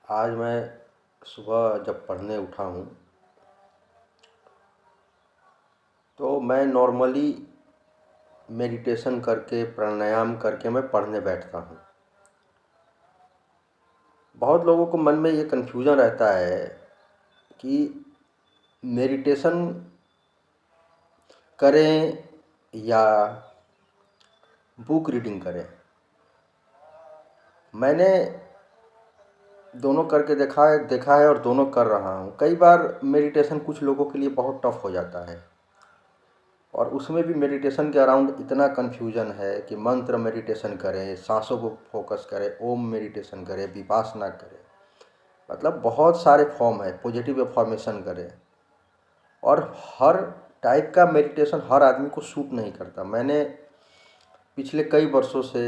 आज मैं सुबह जब पढ़ने उठा हूँ तो मैं नॉर्मली मेडिटेशन करके प्राणायाम करके मैं पढ़ने बैठता हूँ। बहुत लोगों को मन में ये कन्फ्यूज़न रहता है कि मेडिटेशन करें या बुक रीडिंग करें। मैंने दोनों करके देखा है और दोनों कर रहा हूँ। कई बार मेडिटेशन कुछ लोगों के लिए बहुत टफ हो जाता है और उसमें भी मेडिटेशन के अराउंड इतना कन्फ्यूजन है कि मंत्र मेडिटेशन करें, सांसों को फोकस करें, ओम मेडिटेशन करें, विपासना करें, मतलब बहुत सारे फॉर्म है, पॉजिटिव अफर्मेशन करें। और हर टाइप का मेडिटेशन हर आदमी को सूट नहीं करता। मैंने पिछले कई वर्षों से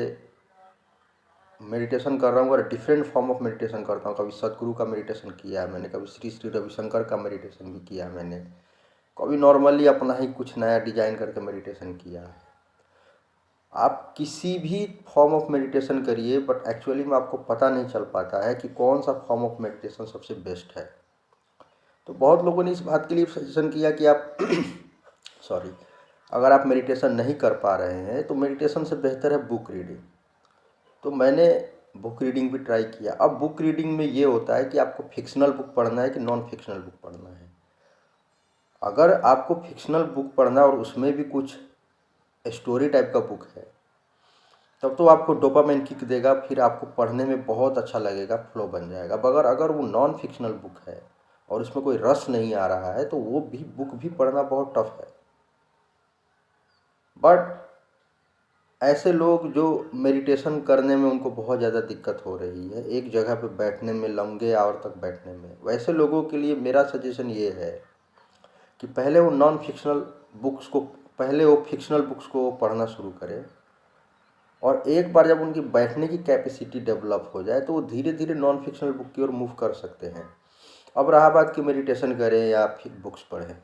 मेडिटेशन कर रहा हूँ और डिफरेंट फॉर्म ऑफ मेडिटेशन करता हूँ। कभी सतगुरु का मेडिटेशन किया है मैंने, कभी श्री श्री रविशंकर का मेडिटेशन भी किया है मैंने, कभी नॉर्मली अपना ही कुछ नया डिजाइन करके मेडिटेशन किया है। आप किसी भी फॉर्म ऑफ मेडिटेशन करिए, बट एक्चुअली में आपको पता नहीं चल पाता है कि कौन सा फॉर्म ऑफ मेडिटेशन सबसे बेस्ट है। तो बहुत लोगों ने इस बात के लिए सजेशन किया कि आप सॉरी, अगर आप मेडिटेशन नहीं कर पा रहे हैं तो मेडिटेशन से बेहतर है बुक रीडिंग। तो मैंने बुक रीडिंग भी ट्राई किया। अब बुक रीडिंग में ये होता है कि आपको फिक्शनल बुक पढ़ना है कि नॉन फिक्शनल बुक पढ़ना है। अगर आपको फिक्शनल बुक पढ़ना है और उसमें भी कुछ स्टोरी टाइप का बुक है, तब तो आपको डोपामाइन किक देगा, फिर आपको पढ़ने में बहुत अच्छा लगेगा, फ्लो बन जाएगा। मगर अगर वो नॉन फिक्शनल बुक है और उसमें कोई रस नहीं आ रहा है तो वो भी बुक भी पढ़ना बहुत टफ है। बट ऐसे लोग जो मेडिटेशन करने में उनको बहुत ज़्यादा दिक्कत हो रही है, एक जगह पे बैठने में, लंबे आवर तक बैठने में, वैसे लोगों के लिए मेरा सजेशन ये है कि पहले वो नॉन फिक्शनल बुक्स को पहले वो फिक्शनल बुक्स को पढ़ना शुरू करें। और एक बार जब उनकी बैठने की कैपेसिटी डेवलप हो जाए तो वो धीरे धीरे नॉन फिक्शनल बुक की ओर मूव कर सकते हैं। अब रहा बात कि मेडिटेशन करें या फिर बुक्स पढ़ें,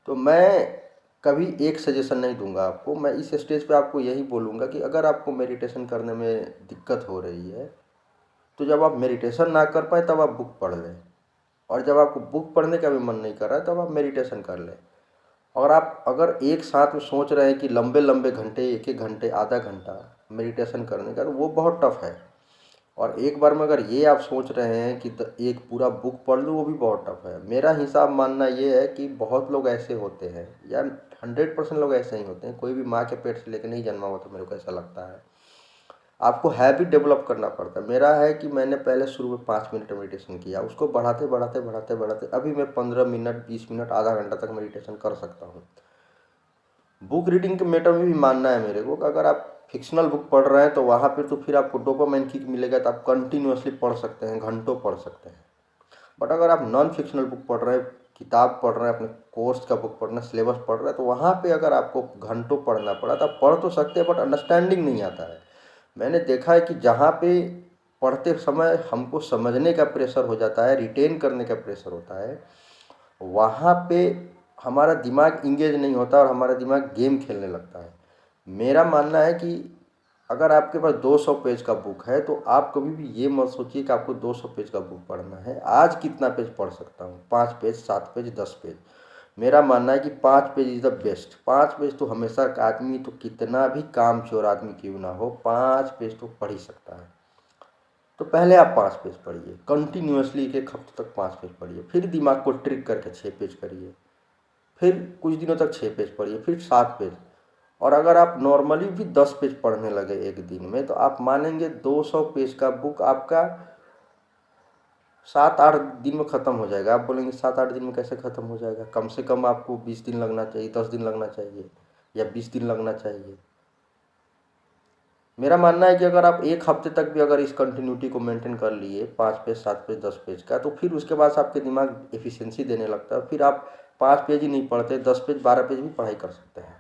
तो मैं कभी एक सजेशन नहीं दूंगा आपको। मैं इस स्टेज पे आपको यही बोलूँगा कि अगर आपको मेडिटेशन करने में दिक्कत हो रही है तो जब आप मेडिटेशन ना कर पाए तब आप बुक पढ़ लें, और जब आपको बुक पढ़ने का भी मन नहीं कर रहा है तब आप मेडिटेशन कर लें। और आप अगर एक साथ में सोच रहे हैं कि लंबे लंबे घंटे, एक एक घंटे, आधा घंटा मेडिटेशन करने का, तो वो बहुत टफ है। और एक बार में अगर ये आप सोच रहे हैं कि एक पूरा बुक पढ़ लूँ, वो भी बहुत टफ है। मेरा हिसाब मानना ये है कि बहुत लोग ऐसे होते हैं, या 100% लोग ऐसे ही होते हैं। कोई भी माँ के पेट से लेकर नहीं जन्मा हुआ, तो मेरे को ऐसा लगता है आपको हैबिट डेवलप करना पड़ता है। मेरा है कि मैंने पहले शुरू में 5 मिनट मेडिटेशन किया, उसको बढ़ाते बढ़ाते बढ़ाते बढ़ाते अभी मैं 15 मिनट, 20 मिनट, आधा घंटा तक मेडिटेशन कर सकता हूँ। बुक रीडिंग के मैटर में भी मानना है मेरे को कि अगर आप फिक्शनल बुक पढ़ रहे हैं तो वहाँ पे तो फिर आपको डोपामाइन किक मिलेगा, तो आप कंटिन्यूअसली पढ़ सकते हैं, घंटों पढ़ सकते हैं। बट अगर आप नॉन फिक्शनल बुक पढ़ रहे हैं, किताब पढ़ रहे हैं, अपने कोर्स का बुक पढ़ रहे हैं, सिलेबस पढ़ रहे हैं, तो वहाँ पे अगर आपको घंटों पढ़ना पड़ा तो आप पढ़ तो सकते हैं, बट अंडरस्टैंडिंग नहीं आता है। मैंने देखा है कि जहाँ पे पढ़ते समय हमको समझने का प्रेशर हो जाता है, रिटेन करने का प्रेशर होता है, वहाँ पे हमारा दिमाग इंगेज नहीं होता और हमारा दिमाग गेम खेलने लगता है। मेरा मानना है कि अगर आपके पास 200 पेज का बुक है तो आप कभी भी ये मत सोचिए कि आपको 200 पेज का बुक पढ़ना है। आज कितना पेज पढ़ सकता हूँ, 5 पेज, 7 पेज, 10 पेज। मेरा मानना है कि 5 page is the best. 5 page तो हमेशा का आदमी, तो कितना भी काम चोर आदमी क्यों ना हो, 5 पेज तो पढ़ ही सकता है। तो पहले आप 5 पेज पढ़िए, कंटिन्यूअसली एक हफ्ते तक 5 पेज पढ़िए, फिर दिमाग को ट्रिक करके 6 पेज करिए, फिर कुछ दिनों तक 6 पेज पढ़िए, फिर 7 पेज। और अगर आप नॉर्मली भी 10 पेज पढ़ने लगे एक दिन में, तो आप मानेंगे 200 पेज का बुक आपका 7-8 दिन में ख़त्म हो जाएगा। आप बोलेंगे 7-8 दिन में कैसे ख़त्म हो जाएगा? कम से कम आपको 20 दिन लगना चाहिए, 10 दिन लगना चाहिए, या 20 दिन लगना चाहिए। मेरा मानना है कि अगर आप एक हफ्ते तक भी अगर इस कंटिन्यूटी को मेंटेन कर लिए, 5 पेज, 7 पेज, 10 पेज का, तो फिर उसके बाद आपके दिमाग एफिशिएंसी देने लगता है। फिर आप 5 पेज ही नहीं पढ़ते, 10 पेज, 12 पेज भी पढ़ाई कर सकते हैं।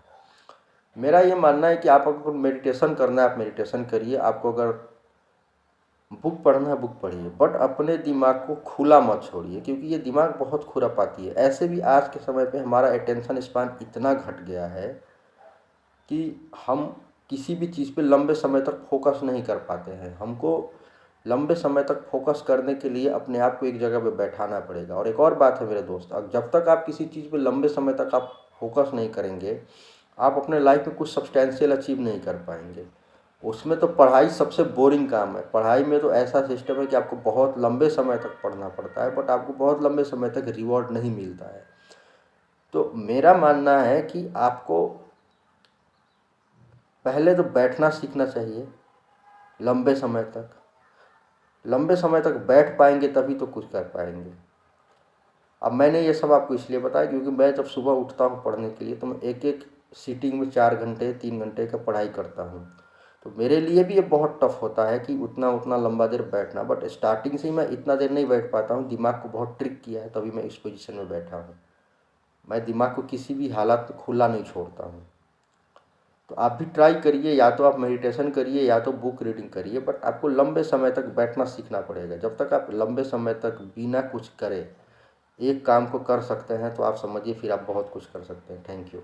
मेरा ये मानना है कि आप अगर मेडिटेशन करना है, आप मेडिटेशन करिए। आपको अगर बुक पढ़ना है, बुक पढ़िए, बट अपने दिमाग को खुला मत छोड़िए, क्योंकि ये दिमाग बहुत खुरापाती है। ऐसे भी आज के समय पे हमारा अटेंशन स्पान इतना घट गया है कि हम किसी भी चीज़ पे लंबे समय तक फोकस नहीं कर पाते हैं। हमको लंबे समय तक फोकस करने के लिए अपने आप को एक जगह पे बैठाना पड़ेगा। और एक और बात है मेरे दोस्त, अब जब तक आप किसी चीज़ पे लंबे समय तक आप फोकस नहीं करेंगे, आप अपने लाइफ में कुछ सब्सटेंशियल अचीव नहीं कर पाएंगे। उसमें तो पढ़ाई सबसे बोरिंग काम है। पढ़ाई में तो ऐसा सिस्टम है कि आपको बहुत लंबे समय तक पढ़ना पड़ता है, बट आपको बहुत लंबे समय तक रिवॉर्ड नहीं मिलता है। तो मेरा मानना है कि आपको पहले तो बैठना सीखना चाहिए लंबे समय तक। लंबे समय तक बैठ पाएंगे तभी तो कुछ कर पाएंगे। अब मैंने ये सब आपको इसलिए बताया क्योंकि मैं जब सुबह उठता हूँ पढ़ने के लिए तो मैं एक एक सीटिंग में 4 घंटे 3 घंटे का पढ़ाई करता हूँ। तो मेरे लिए भी ये बहुत टफ होता है कि उतना उतना लंबा देर बैठना, बट स्टार्टिंग से ही मैं इतना देर नहीं बैठ पाता हूँ। दिमाग को बहुत ट्रिक किया है तभी मैं इस पोजीशन में बैठा हूँ। मैं दिमाग को किसी भी हालात में खुला नहीं छोड़ता हूँ। तो आप भी ट्राई करिए, या तो आप मेडिटेशन करिए या तो बुक रीडिंग करिए, बट आपको लंबे समय तक बैठना सीखना पड़ेगा। जब तक आप लंबे समय तक बिना कुछ करे एक काम को कर सकते हैं तो आप समझिए फिर आप बहुत कुछ कर सकते हैं। Thank you.